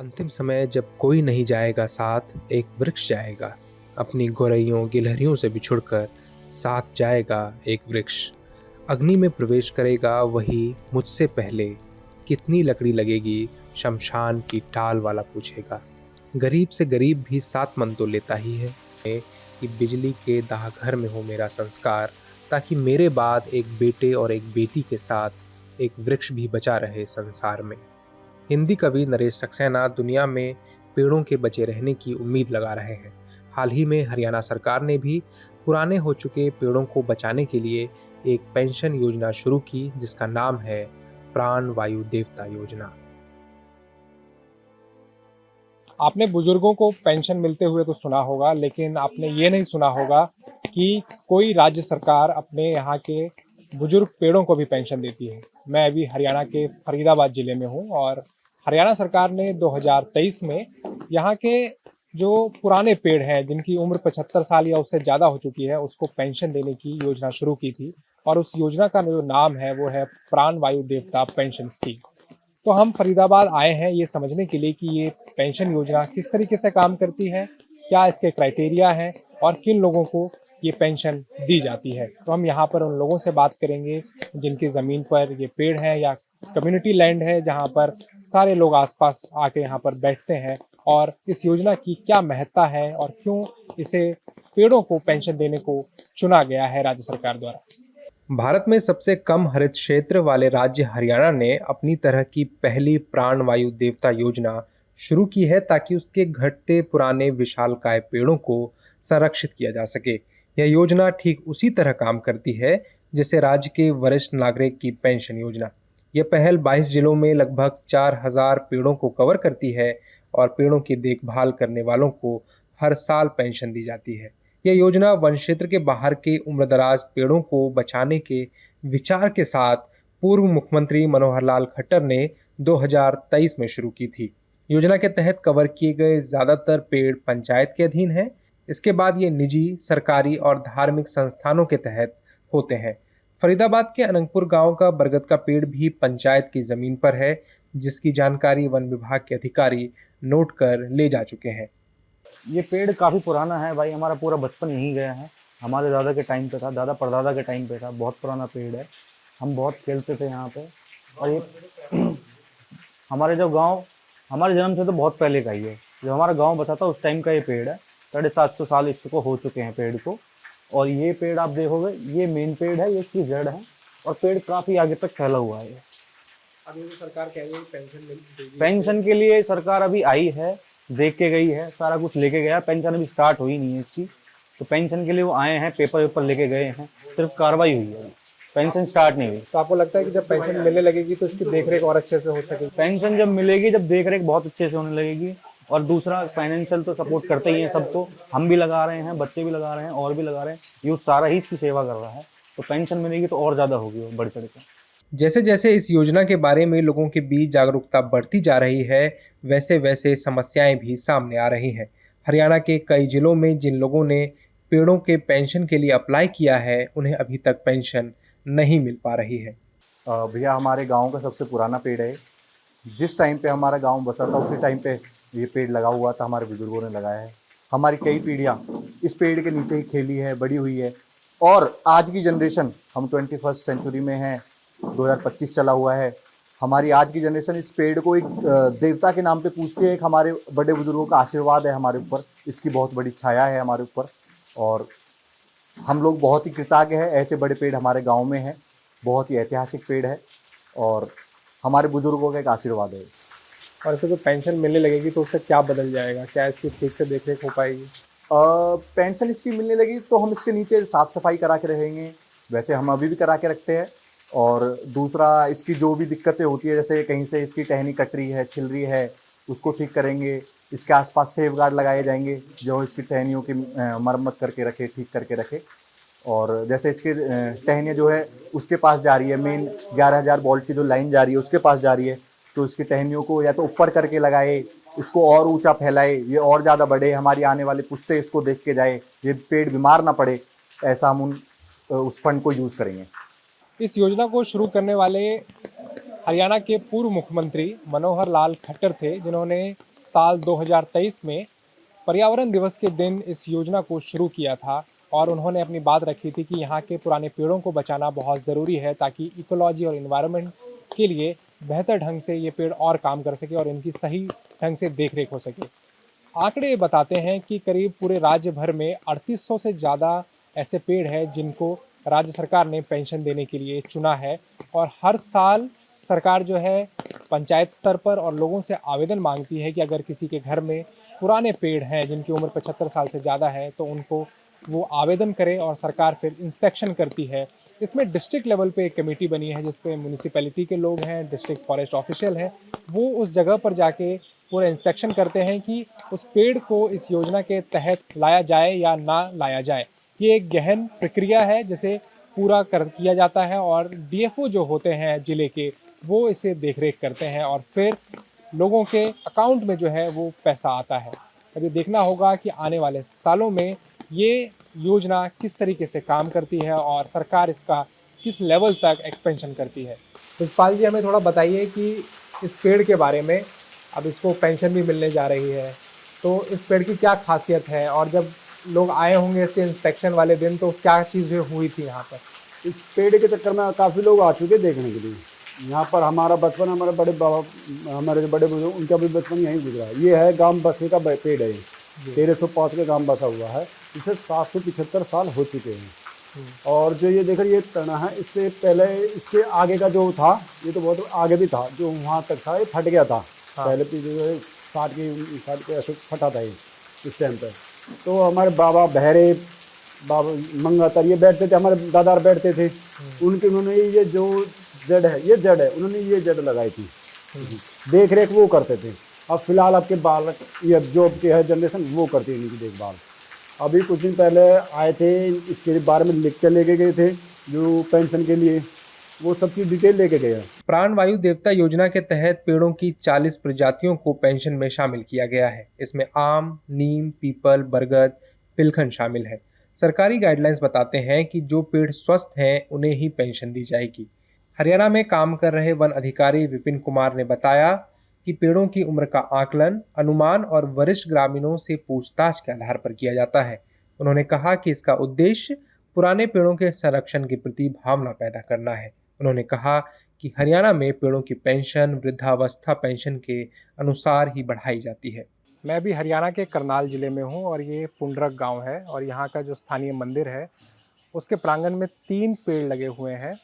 अंतिम समय जब कोई नहीं जाएगा साथ, एक वृक्ष जाएगा। अपनी गोरैयों गिलहरियों से बिछुड़कर साथ जाएगा एक वृक्ष। अग्नि में प्रवेश करेगा वही मुझसे पहले। कितनी लकड़ी लगेगी, शमशान की टाल वाला पूछेगा। गरीब से गरीब भी सात मन तो लेता ही है कि बिजली के दाहघर में हो मेरा संस्कार, ताकि मेरे बाद एक बेटे और एक बेटी के साथ एक वृक्ष भी बचा रहे संसार में। हिंदी कवि नरेश सक्सेना दुनिया में पेड़ों के बचे रहने की उम्मीद लगा रहे हैं। हाल ही में हरियाणा सरकार ने भी पुराने हो चुके पेड़ों को बचाने के लिए एक पेंशन योजना शुरू की, जिसका नाम है प्राण वायु देवता योजना। आपने बुजुर्गों को पेंशन मिलते हुए तो सुना होगा, लेकिन आपने ये नहीं सुना होगा कि कोई राज्य सरकार अपने यहाँ के बुजुर्ग पेड़ों को भी पेंशन देती है। मैं अभी हरियाणा के फरीदाबाद जिले में हूँ और हरियाणा सरकार ने 2023 में यहाँ के जो पुराने पेड़ हैं, जिनकी उम्र 75 साल या उससे ज़्यादा हो चुकी है, उसको पेंशन देने की योजना शुरू की थी। और उस योजना का जो नाम है वो है प्राण वायु देवता पेंशन स्कीम। तो हम फरीदाबाद आए हैं ये समझने के लिए कि ये पेंशन योजना किस तरीके से काम करती है, क्या इसके क्राइटेरिया हैं और किन लोगों को ये पेंशन दी जाती है। तो हम यहाँ पर उन लोगों से बात करेंगे जिनकी ज़मीन पर ये पेड़ है या कम्युनिटी लैंड है, जहाँ पर सारे लोग आसपास आके यहाँ पर बैठते हैं, और इस योजना की क्या महत्ता है और क्यों इसे पेड़ों को पेंशन देने को चुना गया है राज्य सरकार द्वारा। भारत में सबसे कम हरित क्षेत्र वाले राज्य हरियाणा ने अपनी तरह की पहली प्राण वायु देवता योजना शुरू की है, ताकि उसके घटते पुराने विशालकाय पेड़ों को संरक्षित किया जा सके। यह योजना ठीक उसी तरह काम करती है जैसे राज्य के वरिष्ठ नागरिक की पेंशन योजना। यह पहल 22 जिलों में लगभग 4000 पेड़ों को कवर करती है और पेड़ों की देखभाल करने वालों को हर साल पेंशन दी जाती है। यह योजना वन क्षेत्र के बाहर के उम्रदराज पेड़ों को बचाने के विचार के साथ पूर्व मुख्यमंत्री मनोहर लाल खट्टर ने 2023 में शुरू की थी। योजना के तहत कवर किए गए ज़्यादातर पेड़ पंचायत के अधीन हैं। इसके बाद ये निजी, सरकारी और धार्मिक संस्थानों के तहत होते हैं। फरीदाबाद के अनंगपुर गांव का बरगद का पेड़ भी पंचायत की ज़मीन पर है, जिसकी जानकारी वन विभाग के अधिकारी नोट कर ले जा चुके हैं। ये पेड़ काफ़ी पुराना है भाई, हमारा पूरा बचपन यहीं गया है। हमारे दादा के टाइम पे था, दादा परदादा के टाइम पे था। बहुत पुराना पेड़ है, हम बहुत खेलते थे यहाँ पे। और ये हमारे जो गांव, हमारे जन्म से तो बहुत पहले का ही है। जब हमारा गांव बसा था उस टाइम का ये पेड़ है। 750 साल इसको हो चुके हैं पेड़ को। और ये पेड़ आप देखोगे, ये मेन पेड़ है, ये इसकी जड़ है और पेड़ काफ़ी आगे तक फैला हुआ है। अभी तो सरकार कह रही है पेंशन के लिए सरकार अभी आई है, देख के गई है, सारा कुछ लेके गया। पेंशन अभी स्टार्ट हुई नहीं है इसकी, तो पेंशन के लिए वो आए हैं, पेपर वेपर लेके गए हैं, सिर्फ कार्रवाई हुई है, पेंशन स्टार्ट नहीं हुई। तो आपको लगता है कि जब पेंशन मिलने लगेगी तो इसकी देखरेख और अच्छे से हो सकेगी? पेंशन जब मिलेगी, जब देखरेख बहुत अच्छे से होने लगेगी। और दूसरा, फाइनेंशियल तो सपोर्ट करते ही हैं सब, तो हम भी लगा रहे हैं, बच्चे भी लगा रहे हैं और भी लगा रहे हैं, यूथ सारा ही इसकी सेवा कर रहा है। तो पेंशन मिलेगी तो और ज़्यादा होगी वो बढ़ चढ़ के। जैसे जैसे इस योजना के बारे में लोगों के बीच जागरूकता बढ़ती जा रही है, वैसे वैसे समस्याएं भी सामने आ रही हैं। हरियाणा के कई जिलों में जिन लोगों ने पेड़ों के पेंशन के लिए अप्लाई किया है, उन्हें अभी तक पेंशन नहीं मिल पा रही है। भैया, हमारे गांव का सबसे पुराना पेड़ है। जिस टाइम पे हमारा गांव बसा था उसी टाइम पे ये पेड़ लगा हुआ था, हमारे बुजुर्गों ने लगाया है। हमारी कई पीढ़ियां इस पेड़ के नीचे ही खेली है, बड़ी हुई है। और आज की जनरेशन, हम 21st सेंचुरी में हैं, 2025 चला हुआ है। हमारी आज की जनरेशन इस पेड़ को एक देवता के नाम पे पूजती है। एक हमारे बड़े बुजुर्गों का आशीर्वाद है हमारे ऊपर, इसकी बहुत बड़ी छाया है हमारे ऊपर और हम लोग बहुत ही कृतज्ञ हैं। ऐसे बड़े पेड़ हमारे गांव में हैं, बहुत ही ऐतिहासिक पेड़ है और हमारे बुजुर्गों का एक आशीर्वाद है। और इसको जो पेंशन मिलने लगेगी तो उससे क्या बदल जाएगा? क्या इसकी ठीक से देखरेख हो पाएगी? पेंशन इसकी मिलने लगी तो हम इसके नीचे साफ़ सफाई करा के रहेंगे, वैसे हम अभी भी करा के रखते हैं। और दूसरा, इसकी जो भी दिक्कतें होती है, जैसे कहीं से इसकी टहनी कट रही है, छिल रही है, उसको ठीक करेंगे। इसके आसपास सेफ गार्ड लगाए जाएंगे जो इसकी टहनियों की मरम्मत करके रखे, ठीक करके रखे। और जैसे इसकी टहनियाँ जो है उसके पास जा रही है, मेन 11000 वोल्ट की जो लाइन जा रही है उसके पास जा रही है, तो इसकी टहनियों को या तो ऊपर करके लगाए, इसको और ऊंचा फैलाए, ये और ज़्यादा बढ़े, हमारी आने वाली पुश्तें इसको देख के जाए, ये पेड़ बीमार ना पड़े। ऐसा हम उस फंड को यूज़ करेंगे। इस योजना को शुरू करने वाले हरियाणा के पूर्व मुख्यमंत्री मनोहर लाल खट्टर थे, जिन्होंने साल 2023 में पर्यावरण दिवस के दिन इस योजना को शुरू किया था और उन्होंने अपनी बात रखी थी कि यहाँ के पुराने पेड़ों को बचाना बहुत ज़रूरी है ताकि इकोलॉजी और इन्वायरमेंट के लिए बेहतर ढंग से ये पेड़ और काम कर सके और इनकी सही ढंग से देखरेख हो सके। आंकड़े बताते हैं कि करीब पूरे राज्य भर में 3800 से ज़्यादा ऐसे पेड़ हैं जिनको राज्य सरकार ने पेंशन देने के लिए चुना है और हर साल सरकार जो है पंचायत स्तर पर और लोगों से आवेदन मांगती है कि अगर किसी के घर में पुराने पेड़ हैं जिनकी उम्र 75 साल से ज़्यादा है तो उनको वो आवेदन करे और सरकार फिर इंस्पेक्शन करती है। इसमें डिस्ट्रिक्ट लेवल पे एक कमेटी बनी है जिस पे म्यूनिसिपैलिटी के लोग हैं, डिस्ट्रिक्ट फॉरेस्ट ऑफिशियल हैं, वो उस जगह पर जाके पूरा इंस्पेक्शन करते हैं कि उस पेड़ को इस योजना के तहत लाया जाए या ना लाया जाए। ये एक गहन प्रक्रिया है जिसे पूरा कर किया जाता है और डीएफओ जो होते हैं ज़िले के वो इसे देखरेख करते हैं और फिर लोगों के अकाउंट में जो है वो पैसा आता है। अब ये देखना होगा कि आने वाले सालों में ये योजना किस तरीके से काम करती है और सरकार इसका किस लेवल तक एक्सपेंशन करती है। पुष्पाल जी, हमें थोड़ा बताइए कि इस पेड़ के बारे में। अब इसको पेंशन भी मिलने जा रही है, तो इस पेड़ की क्या खासियत है और जब लोग आए होंगे इसके इंस्पेक्शन वाले दिन तो क्या चीज़ें हुई थी यहाँ पर? इस पेड़ के चक्कर में काफ़ी लोग आ चुके देखने के लिए। यहाँ पर हमारा बचपन, हमारे बड़े बाबा, हमारे जो बड़े बुजुर्ग, उनका भी बचपन यहीं गुजरा है। ये है गांव बसे का पेड़ है, 1305 के गांव बसा हुआ है। इसे 775 साल हो चुके हैं। और जो ये देख रहे ये तना है, इससे पहले इसके आगे का जो था ये तो बहुत आगे भी था, जो वहाँ तक था ये फट गया था। पहले जो है 60 के ऐसे फटा था ये इस टाइम पर। तो हमारे बाबा बहरे, बाबा मंगातर ये बैठते थे, हमारे दादा बैठते थे, उनके उन्होंने ये जो जड़ है, ये जड़ है, उन्होंने ये जड़ लगाई थी, देख रेख वो करते थे। अब फिलहाल आपके बालक ये जो के है जनरेशन वो करती है इनकी देखभाल। अभी कुछ दिन पहले आए थे, इसके बारे में लिख के लेके गए थे जो पेंशन के लिए, वो सब चीज़ डिटेल लेके गए हैं। प्राण वायु देवता योजना के तहत पेड़ों की 40 प्रजातियों को पेंशन में शामिल किया गया है। इसमें आम, नीम, पीपल, बरगद, पिलखन शामिल है। सरकारी गाइडलाइंस बताते हैं कि जो पेड़ स्वस्थ हैं उन्हें ही पेंशन दी जाएगी। हरियाणा में काम कर रहे वन अधिकारी विपिन कुमार ने बताया कि पेड़ों की उम्र का आकलन, अनुमान और वरिष्ठ ग्रामीणों से पूछताछ के आधार पर किया जाता है। उन्होंने कहा कि इसका उद्देश्य पुराने पेड़ों के संरक्षण के प्रति भावना पैदा करना है। उन्होंने कहा कि हरियाणा में पेड़ों की पेंशन वृद्धावस्था पेंशन के अनुसार ही बढ़ाई जाती है। मैं अभी हरियाणा के करनाल ज़िले में हूँ और ये पुंडरक गांव है और यहाँ का जो स्थानीय मंदिर है उसके प्रांगण में 3 पेड़ लगे हुए हैं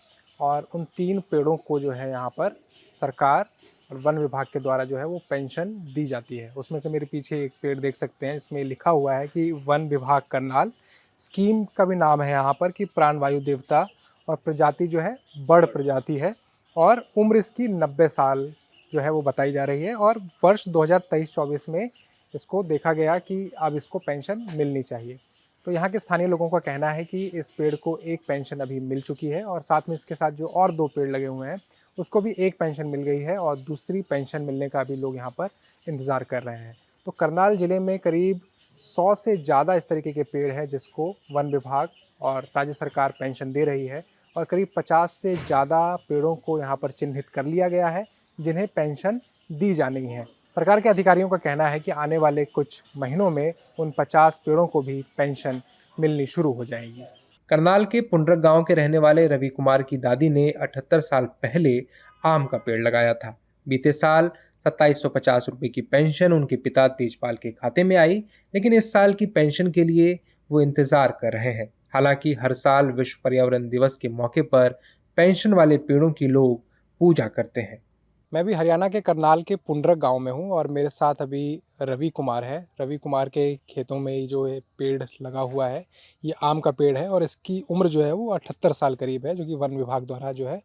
और उन 3 पेड़ों को जो है यहाँ पर सरकार और वन विभाग के द्वारा जो है वो पेंशन दी जाती है। उसमें से मेरे पीछे एक पेड़ देख सकते हैं, इसमें लिखा हुआ है कि वन विभाग करनाल स्कीम का भी नाम है यहाँ पर कि प्राण वायु देवता और प्रजाति जो है बड़ प्रजाति है और उम्र इसकी 90 साल जो है वो बताई जा रही है और वर्ष 2023-24 में इसको देखा गया कि अब इसको पेंशन मिलनी चाहिए। तो यहाँ के स्थानीय लोगों का कहना है कि इस पेड़ को एक पेंशन अभी मिल चुकी है और साथ में इसके साथ जो और 2 पेड़ लगे हुए हैं उसको भी एक पेंशन मिल गई है और दूसरी पेंशन मिलने का भी लोग यहाँ पर इंतज़ार कर रहे हैं। तो करनाल ज़िले में करीब 100 से ज़्यादा इस तरीके के पेड़ हैं जिसको वन विभाग और राज्य सरकार पेंशन दे रही है और करीब 50 से ज़्यादा पेड़ों को यहाँ पर चिन्हित कर लिया गया है जिन्हें पेंशन दी जानी है। सरकार के अधिकारियों का कहना है कि आने वाले कुछ महीनों में उन 50 पेड़ों को भी पेंशन मिलनी शुरू हो जाएगी। करनाल के पुंडरक गांव के रहने वाले रवि कुमार की दादी ने 78 साल पहले आम का पेड़ लगाया था। बीते साल 2750 रुपये की पेंशन उनके पिता तेजपाल के खाते में आई, लेकिन इस साल की पेंशन के लिए वो इंतज़ार कर रहे हैं। हालांकि हर साल विश्व पर्यावरण दिवस के मौके पर पेंशन वाले पेड़ों की लोग पूजा करते हैं। मैं भी हरियाणा के करनाल के पुंडरक गांव में हूं और मेरे साथ अभी रवि कुमार है। रवि कुमार के खेतों में ये जो पेड़ लगा हुआ है ये आम का पेड़ है और इसकी उम्र जो है वो 78 साल करीब है, जो कि वन विभाग द्वारा जो है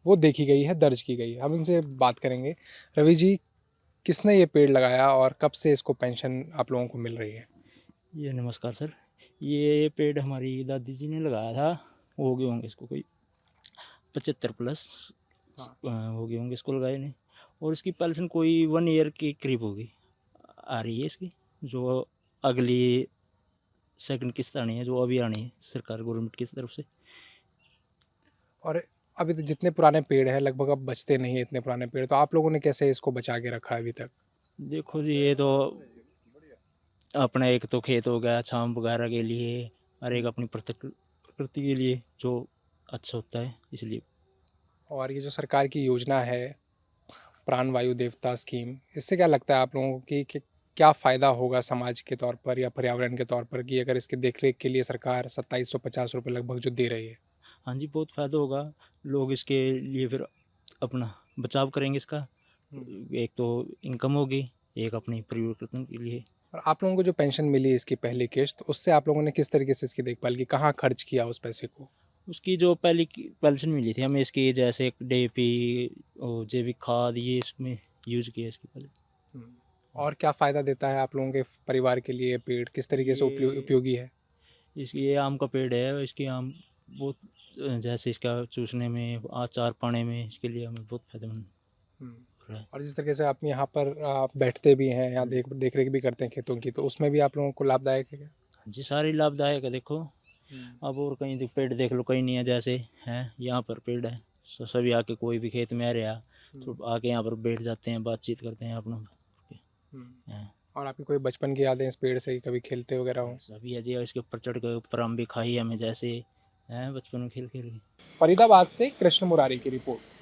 वो देखी गई है, दर्ज की गई है। हम इनसे बात करेंगे। रवि जी, किसने ये पेड़ लगाया और कब से इसको पेंशन आप लोगों को मिल रही है? ये नमस्कार सर, ये पेड़ हमारी दादी जी ने लगाया था। हो गए होंगे इसको कोई 75 प्लस हो गए होंगे इसको लगाए ने, और इसकी पेंशन कोई 1 ईयर के करीब होगी आ रही है इसकी, जो अगली सेकंड किस्त आनी है, जो अभी आनी है सरकार गवर्नमेंट की तरफ से। और अभी तो जितने पुराने पेड़ हैं लगभग अब बचते नहीं है इतने पुराने पेड़, तो आप लोगों ने कैसे इसको बचा के रखा है अभी तक? देखो जी, ये तो अपना एक तो खेत हो गया छांव वगैरह के लिए, और एक अपनी प्रकृति के लिए जो अच्छा होता है, इसलिए। और ये जो सरकार की योजना है प्राण वायु देवता स्कीम, इससे क्या लगता है आप लोगों को कि क्या फ़ायदा होगा समाज के तौर पर या पर्यावरण के तौर पर कि अगर इसके देख-रेख के लिए सरकार 2750 रुपए लगभग जो दे रही है? हाँ जी, बहुत फ़ायदा होगा। लोग इसके लिए फिर अपना बचाव करेंगे इसका। एक तो इनकम होगी, एक अपनी परिवर्तन के लिए। और आप लोगों को जो पेंशन मिली इसकी पहली किश्त, उससे आप लोगों ने किस तरीके से इसकी देखभाल की? कहाँ खर्च किया उस पैसे को? उसकी जो पहली की पेंशन मिली थी हमें, इसकी जैसे डीएपी और जैविक खाद ये इसमें यूज़ किया इसकी पहले। और क्या फ़ायदा देता है आप लोगों के परिवार के लिए पेड़? किस तरीके से उपयोगी है? इसकी ये आम का पेड़ है, इसकी आम बहुत जैसे इसका चूसने में, अचार पाने में, इसके लिए हमें बहुत फ़ायदेमंद हो रहा है। और जिस तरीके से आप यहाँ पर बैठते भी हैं या देख-रेख भी करते हैं खेतों की, तो उसमें भी आप लोगों को लाभदायक है क्या? हाँ जी, सारी लाभदायक है देखो। अब और कहीं पेड़ देख लो, कहीं नहीं है, जैसे हैं यहाँ पर पेड़ है, सभी आके कोई भी खेत में आ रहा तो आके यहाँ पर बैठ जाते हैं, बातचीत करते हैं अपना। हैं। और आपकी कोई बचपन की यादें इस पेड़ से कभी खेलते वगैरह हो? सभी है जी, और इसके ऊपर चढ़ के ऊपर आम भी खाई हमें, जैसे हैं बचपन में खेल खेल के। फरीदाबाद से कृष्ण मुरारी की रिपोर्ट।